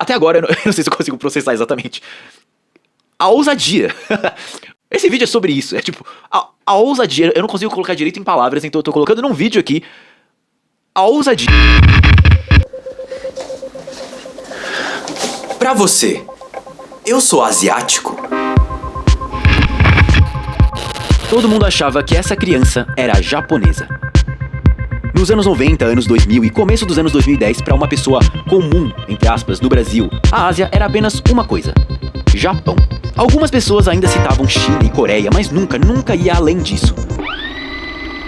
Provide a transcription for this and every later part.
Até agora eu não sei se eu consigo processar exatamente. A ousadia. Esse vídeo é sobre isso. É tipo, a ousadia. Eu não consigo colocar direito em palavras, então eu tô colocando num vídeo aqui. A ousadia. Pra você, eu sou asiático? Todo mundo achava que essa criança era japonesa. Nos anos 90, anos 2000 e começo dos anos 2010, para uma pessoa comum, entre aspas, no Brasil, a Ásia era apenas uma coisa: Japão. Algumas pessoas ainda citavam China e Coreia, mas nunca ia além disso.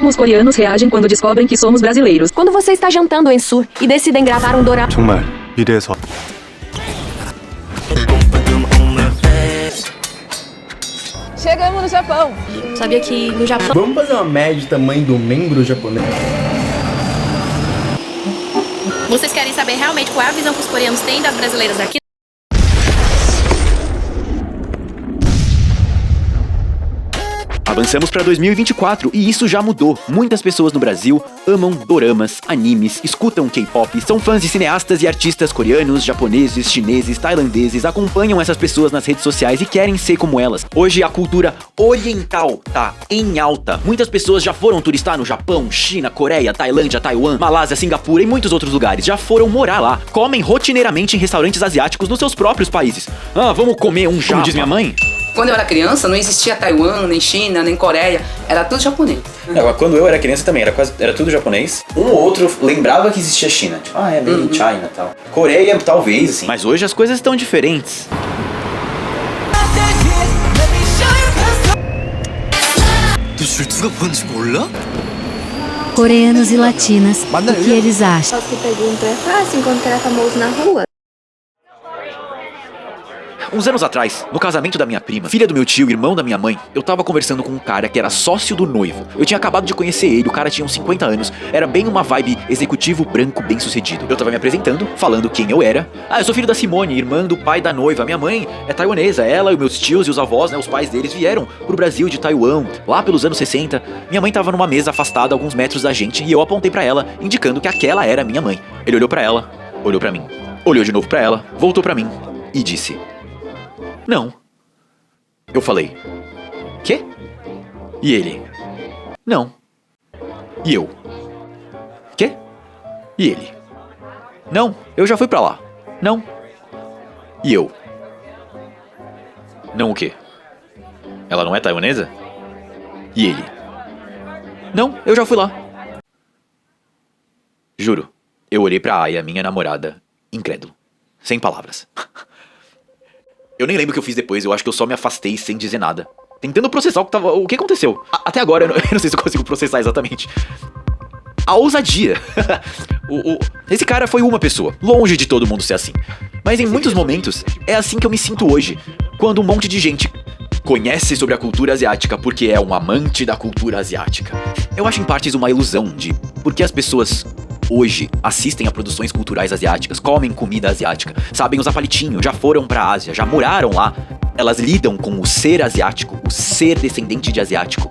Os coreanos reagem quando descobrem que somos brasileiros. Quando você está jantando em Sur e decidem gravar um dorama. 정말 이래서 Chegamos no Japão. Sabia que no Japão... Vamos fazer uma média de tamanho do membro japonês? Vocês querem saber realmente qual é a visão que os coreanos têm das brasileiras aqui? Avançamos para 2024 e isso já mudou. Muitas pessoas no Brasil amam doramas, animes, escutam K-pop, são fãs de cineastas e artistas coreanos, japoneses, chineses, tailandeses, acompanham essas pessoas nas redes sociais e querem ser como elas. Hoje a cultura oriental tá em alta. Muitas pessoas já foram turistar no Japão, China, Coreia, Tailândia, Taiwan, Malásia, Singapura e muitos outros lugares. Já foram morar lá. Comem rotineiramente em restaurantes asiáticos nos seus próprios países. Ah, vamos comer um japa, como diz minha mãe? Quando eu era criança, não existia Taiwan, nem China, nem Coreia. Era tudo japonês. Quando eu era criança também, era tudo japonês. Um ou outro lembrava que existia China. Tipo, é made in China e tal. Coreia, talvez, assim. Mas hoje as coisas estão diferentes. Coreanos e latinas, o que eles acham? Acho que pergunta é fácil encontrar famoso na rua. Uns anos atrás, no casamento da minha prima, filha do meu tio, irmão da minha mãe, eu tava conversando com um cara que era sócio do noivo. Eu tinha acabado de conhecer ele, o cara tinha uns 50 anos, era bem uma vibe executivo branco bem sucedido. Eu tava me apresentando, falando quem eu era. Ah, eu sou filho da Simone, irmã do pai da noiva. Minha mãe é taiwanesa, ela e meus tios e os avós, né, os pais deles vieram pro Brasil de Taiwan, lá pelos anos 60. Minha mãe tava numa mesa afastada alguns metros da gente e eu apontei pra ela, indicando que aquela era minha mãe. Ele olhou pra ela, olhou pra mim, olhou de novo pra ela, voltou pra mim e disse: não. Eu falei: quê? E ele: não. E eu: quê? E ele: não, eu já fui pra lá. Não. E eu: não o quê? Ela não é taiwanesa? E ele: não, eu já fui lá. Juro, eu olhei pra Aya, minha namorada, incrédulo, sem palavras. Eu nem lembro o que eu fiz depois, eu acho que eu só me afastei sem dizer nada, tentando processar o que aconteceu. Até agora eu não sei se eu consigo processar exatamente. A ousadia. Esse cara foi uma pessoa, longe de todo mundo ser assim. Mas em muitos momentos, é assim que eu me sinto hoje, quando um monte de gente conhece sobre a cultura asiática porque é um amante da cultura asiática. Eu acho em partes uma ilusão de porque as pessoas hoje assistem a produções culturais asiáticas, comem comida asiática, sabem usar palitinho, já foram pra Ásia, já moraram lá. Elas lidam com o ser asiático, o ser descendente de asiático,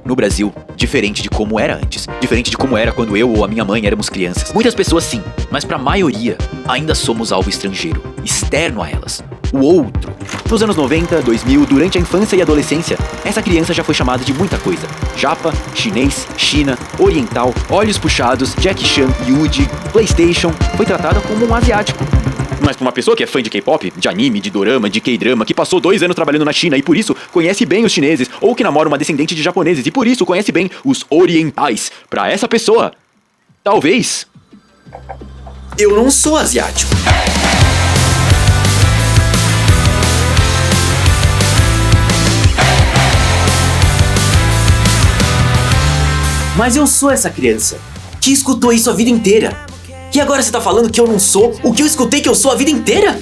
no Brasil, diferente de como era antes, diferente de como era quando eu ou a minha mãe éramos crianças. Muitas pessoas sim, mas pra maioria, ainda somos algo estrangeiro, externo a elas, o outro. Nos anos 90, 2000, durante a infância e adolescência, essa criança já foi chamada de muita coisa. Japa, chinês, China, oriental, olhos puxados, Jackie Chan, Yuji, PlayStation, foi tratada como um asiático. Mas pra uma pessoa que é fã de K-pop, de anime, de dorama, de K-drama, que passou 2 anos trabalhando na China e por isso conhece bem os chineses, ou que namora uma descendente de japoneses e por isso conhece bem os orientais, pra essa pessoa, talvez... Eu não sou asiático. Mas eu sou essa criança que escutou isso a vida inteira. E agora você tá falando que eu não sou o que eu escutei que eu sou a vida inteira?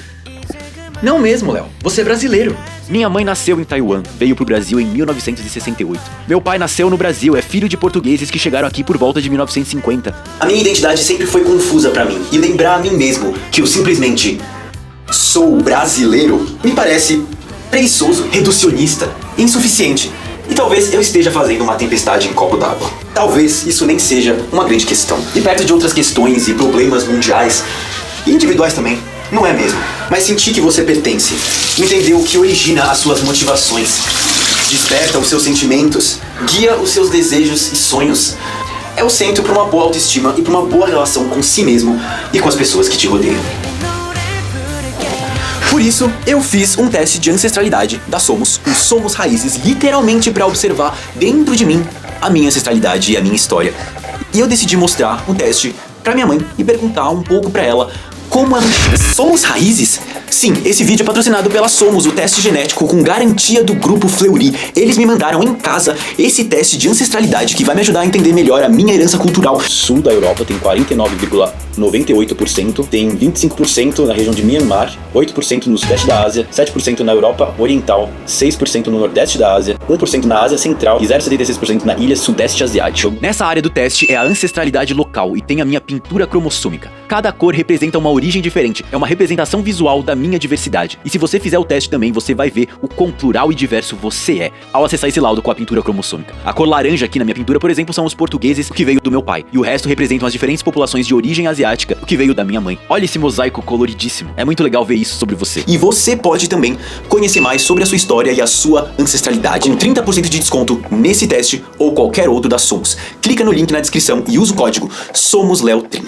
Não mesmo, Léo. Você é brasileiro. Minha mãe nasceu em Taiwan, veio pro Brasil em 1968. Meu pai nasceu no Brasil, é filho de portugueses que chegaram aqui por volta de 1950. A minha identidade sempre foi confusa pra mim. E lembrar a mim mesmo que eu simplesmente sou brasileiro me parece preguiçoso, reducionista, insuficiente. E talvez eu esteja fazendo uma tempestade em copo d'água. Talvez isso nem seja uma grande questão. E perto de outras questões e problemas mundiais e individuais também, Não é mesmo, mas sentir que você pertence. Entender o que origina as suas motivações. Desperta os seus sentimentos. Guia os seus desejos e sonhos. É o centro para uma boa autoestima e para uma boa relação com si mesmo e com as pessoas que te rodeiam. Por isso, eu fiz um teste de ancestralidade da Somos, o Somos Raízes, literalmente para observar dentro de mim a minha ancestralidade e a minha história. E eu decidi mostrar o teste pra minha mãe e perguntar um pouco pra ela como ela... Somos Raízes? Sim, esse vídeo é patrocinado pela Somos, o teste genético com garantia do Grupo Fleury. Eles me mandaram em casa esse teste de ancestralidade que vai me ajudar a entender melhor a minha herança cultural. Sul da Europa tem 49,98%, tem 25% na região de Myanmar, 8% no sudeste da Ásia, 7% na Europa Oriental, 6% no nordeste da Ásia, 1% na Ásia Central e 0,76% na ilha sudeste asiática. Nessa área do teste é a ancestralidade local e tem a minha pintura cromossômica. Cada cor representa uma origem diferente, é uma representação visual da minha diversidade. E se você fizer o teste também, você vai ver o quão plural e diverso você é ao acessar esse laudo com a pintura cromossômica. A cor laranja aqui na minha pintura, por exemplo, são os portugueses, o que veio do meu pai, e o resto representam as diferentes populações de origem asiática, o que veio da minha mãe. Olha esse mosaico coloridíssimo, é muito legal ver isso sobre você. E você pode também conhecer mais sobre a sua história e a sua ancestralidade com 30% de desconto nesse teste ou qualquer outro da Somos. Clica no link na descrição e usa o código SOMOSLEO30.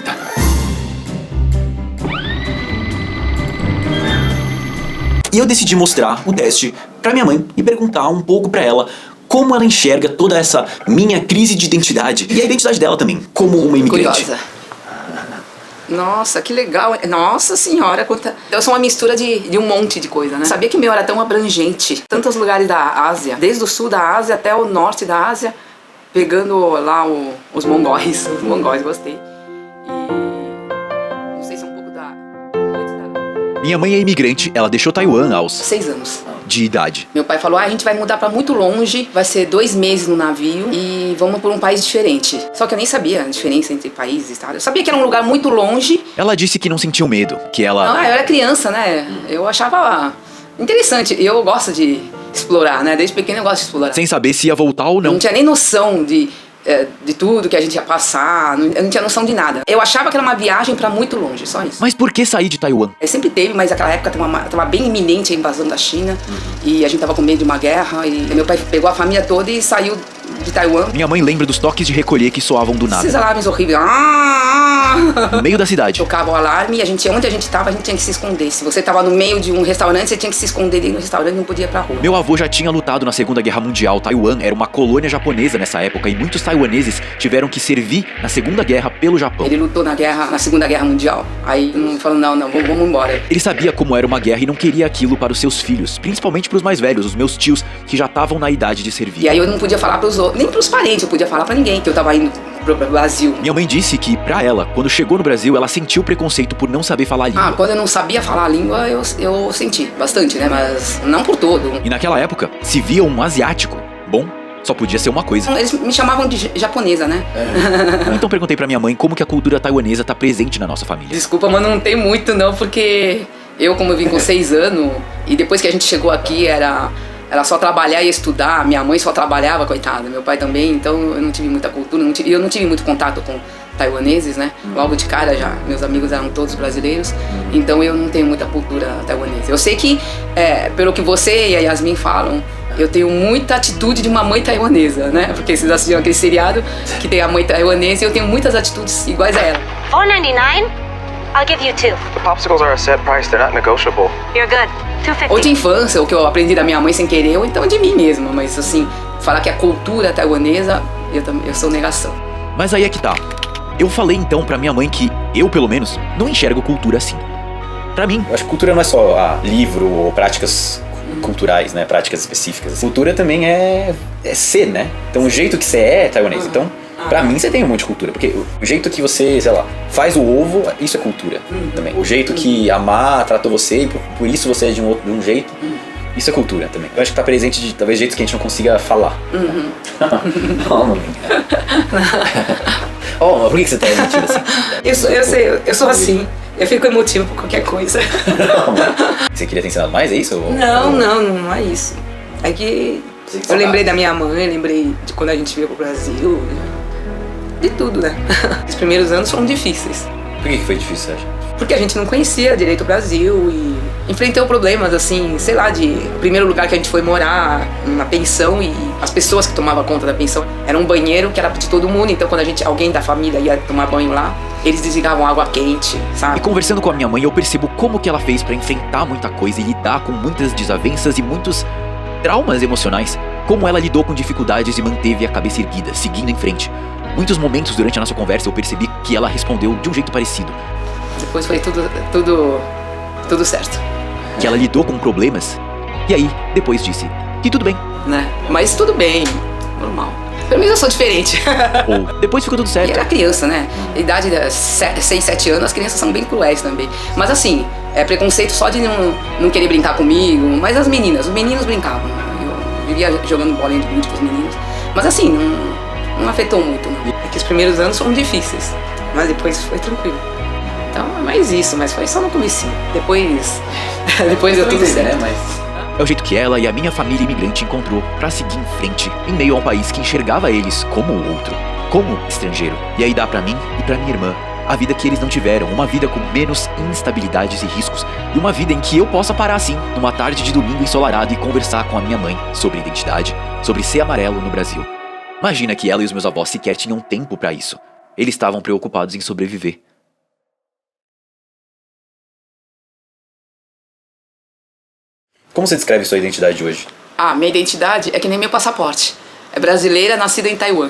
E eu decidi mostrar o teste pra minha mãe e perguntar um pouco pra ela como ela enxerga toda essa minha crise de identidade e a identidade dela também, como uma imigrante. Curiosa. Nossa, que legal. Nossa senhora, quanta... Eu sou uma mistura de um monte de coisa, né? Sabia que meu era tão abrangente. Tantos lugares da Ásia, desde o sul da Ásia até o norte da Ásia, pegando lá os mongóis. Os mongóis, gostei. E não sei se é um pouco da... Minha mãe é imigrante, ela deixou Taiwan aos 6 anos de idade. Meu pai falou, a gente vai mudar pra muito longe, vai ser 2 meses no navio e vamos por um país diferente. Só que eu nem sabia a diferença entre países, tá? Eu sabia que era um lugar muito longe. Ela disse que não sentiu medo, que ela... Eu era criança, né? Eu achava interessante. Eu gosto de explorar, né? Desde pequeno eu gosto de explorar. Sem saber se ia voltar ou não. Não tinha nem noção de tudo que a gente ia passar, eu não tinha noção de nada. Eu achava que era uma viagem pra muito longe, só isso. Mas por que sair de Taiwan? Sempre teve, mas naquela época tava bem iminente a invasão da China e a gente tava com medo de uma guerra e meu pai pegou a família toda e saiu de Taiwan. Minha mãe lembra dos toques de recolher que soavam do nada. Esses alarmes horríveis. No meio da cidade. Tocava o alarme e onde a gente tava, a gente tinha que se esconder. Se você tava no meio de um restaurante, você tinha que se esconder dentro do restaurante, não podia ir pra rua. Meu avô já tinha lutado na Segunda Guerra Mundial. Taiwan era uma colônia japonesa nessa época e muitos taiwaneses tiveram que servir na Segunda Guerra pelo Japão. Ele lutou na Segunda Guerra Mundial. Aí falou, não, vamos embora. Ele sabia como era uma guerra e não queria aquilo para os seus filhos, principalmente para os mais velhos, os meus tios, que já estavam na idade de servir. E aí eu não podia falar pros outros, nem pros parentes eu podia falar pra ninguém que eu tava indo pro Brasil. Minha mãe disse que, pra ela, quando chegou no Brasil, ela sentiu preconceito por não saber falar a língua. Quando eu não sabia falar a língua, eu senti bastante, né? Mas não por todo. E naquela época, se via um asiático, bom, só podia ser uma coisa. Eles me chamavam de japonesa, né? Então perguntei pra minha mãe como que a cultura taiwanesa tá presente na nossa família. Desculpa, mas não tem muito não, porque eu, como eu vim com 6 anos, e depois que a gente chegou aqui, era só trabalhar e estudar. Minha mãe só trabalhava, coitada, meu pai também, então eu não tive muita cultura, eu não tive muito contato com taiwaneses, né? Logo de cara já, meus amigos eram todos brasileiros, então eu não tenho muita cultura taiwanesa. Eu sei que, pelo que você e a Yasmin falam, eu tenho muita atitude de uma mãe taiwanesa, né? Porque vocês assistiram aquele seriado que tem a mãe taiwanesa e eu tenho muitas atitudes iguais a ela. $4.99? I'll give you 2. The popsicles are a set price, they're not negotiable. You're good. $2.50. Ou de infância, o que eu aprendi da minha mãe sem querer, ou então de mim mesma. Mas assim, falar que a cultura taiwanesa, eu sou negação. Mas aí é que tá. Eu falei então pra minha mãe que eu, pelo menos, não enxergo cultura assim. Pra mim, eu acho que cultura não é só livro ou práticas culturais, né? Práticas específicas. Cultura também é ser, né? Então o jeito que você é taiwanês. Então, pra mim, você tem um monte de cultura. Porque o jeito que você, sei lá, faz o ovo, isso é cultura também. O jeito que a Má tratou você, e por isso você é de um jeito, isso é cultura também. Eu acho que tá presente de, talvez, jeitos que a gente não consiga falar. Mas por que você tá emotivo assim? Eu sou assim. Eu fico emotivo por qualquer coisa. Você queria ter ensinado mais, é isso? Não é isso. É que eu lembrei da minha mãe, lembrei de quando a gente veio pro Brasil. De tudo, né? Os primeiros anos foram difíceis. Por que foi difícil, você acha? porque a gente não conhecia direito o Brasil e enfrentou problemas, assim, sei lá, de primeiro lugar que a gente foi morar, numa pensão, e as pessoas que tomavam conta da pensão era um banheiro que era de todo mundo, então quando alguém da família ia tomar banho lá, eles desligavam água quente, sabe? E conversando com a minha mãe, eu percebo como que ela fez pra enfrentar muita coisa e lidar com muitas desavenças e muitos traumas emocionais. Como ela lidou com dificuldades e manteve a cabeça erguida, seguindo em frente. Muitos momentos durante a nossa conversa eu percebi que ela respondeu de um jeito parecido. Depois foi tudo certo. Que ela lidou com problemas e aí depois disse que tudo bem. Né? Mas tudo bem, normal. Pelo menos eu sou diferente. Ou depois ficou tudo certo. E era criança, né? Idade de 6, 7 anos, as crianças são bem cruéis também. Mas assim, é preconceito só de não querer brincar comigo. Mas as meninas, os meninos brincavam. Eu vivia jogando bolinha de gude com os meninos. Mas assim, não afetou muito. Não. É que os primeiros anos foram difíceis. Mas depois foi tranquilo. Então é mais isso, mas foi só no comecinho. Depois deu tudo certo. Né? É o jeito que ela e a minha família imigrante encontrou pra seguir em frente em meio a um país que enxergava eles como o outro, como estrangeiro. E aí dá pra mim e pra minha irmã a vida que eles não tiveram, uma vida com menos instabilidades e riscos, e uma vida em que eu possa parar assim, numa tarde de domingo ensolarado e conversar com a minha mãe sobre identidade, sobre ser amarelo no Brasil. Imagina que ela e os meus avós sequer tinham tempo pra isso. Eles estavam preocupados em sobreviver. Como você descreve sua identidade hoje? Minha identidade é que nem meu passaporte. É brasileira, nascida em Taiwan.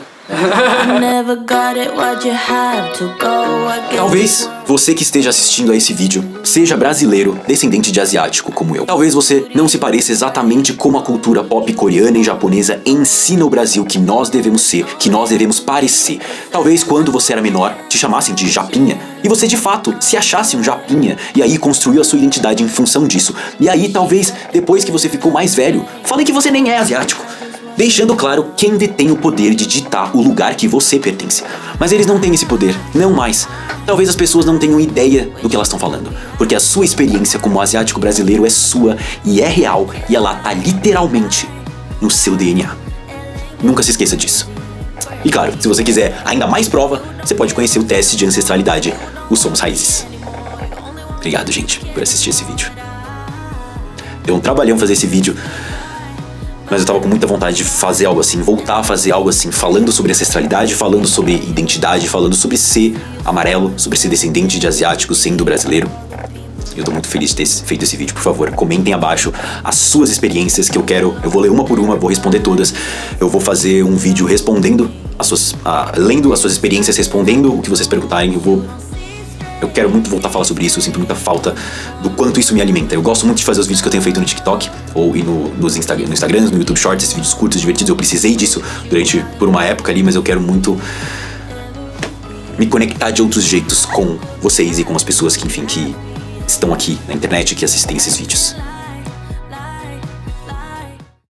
Talvez você que esteja assistindo a esse vídeo seja brasileiro, descendente de asiático como eu. Talvez você não se pareça exatamente como a cultura pop coreana e japonesa ensina o Brasil que nós devemos ser, que nós devemos parecer. Talvez quando você era menor te chamassem de japinha e você de fato se achasse um japinha e aí construiu a sua identidade em função disso. E aí talvez depois que você ficou mais velho, falem que você nem é asiático, deixando claro quem detém o poder de ditar o lugar que você pertence. Mas eles não têm esse poder, não mais. Talvez as pessoas não tenham ideia do que elas estão falando, porque a sua experiência como asiático brasileiro é sua e é real, e ela tá literalmente no seu DNA. Nunca se esqueça disso. E claro, se você quiser ainda mais prova, você pode conhecer o teste de ancestralidade, o Somos Raízes. Obrigado, gente, por assistir esse vídeo. Deu um trabalhão fazer esse vídeo, mas eu tava com muita vontade de fazer algo assim, voltar a fazer algo assim, falando sobre ancestralidade, falando sobre identidade, falando sobre ser amarelo, sobre ser descendente de asiáticos, sendo brasileiro. Eu tô muito feliz de ter feito esse vídeo. Por favor, comentem abaixo as suas experiências que eu vou ler uma por uma, vou responder todas. Eu vou fazer um vídeo respondendo lendo as suas experiências, respondendo o que vocês perguntarem. Eu quero muito voltar a falar sobre isso, eu sinto muita falta do quanto isso me alimenta. Eu gosto muito de fazer os vídeos que eu tenho feito no TikTok ou no Instagram, no YouTube Shorts, esses vídeos curtos, divertidos. Eu precisei disso por uma época ali, mas eu quero muito me conectar de outros jeitos com vocês e com as pessoas que, enfim, que estão aqui na internet e que assistem esses vídeos.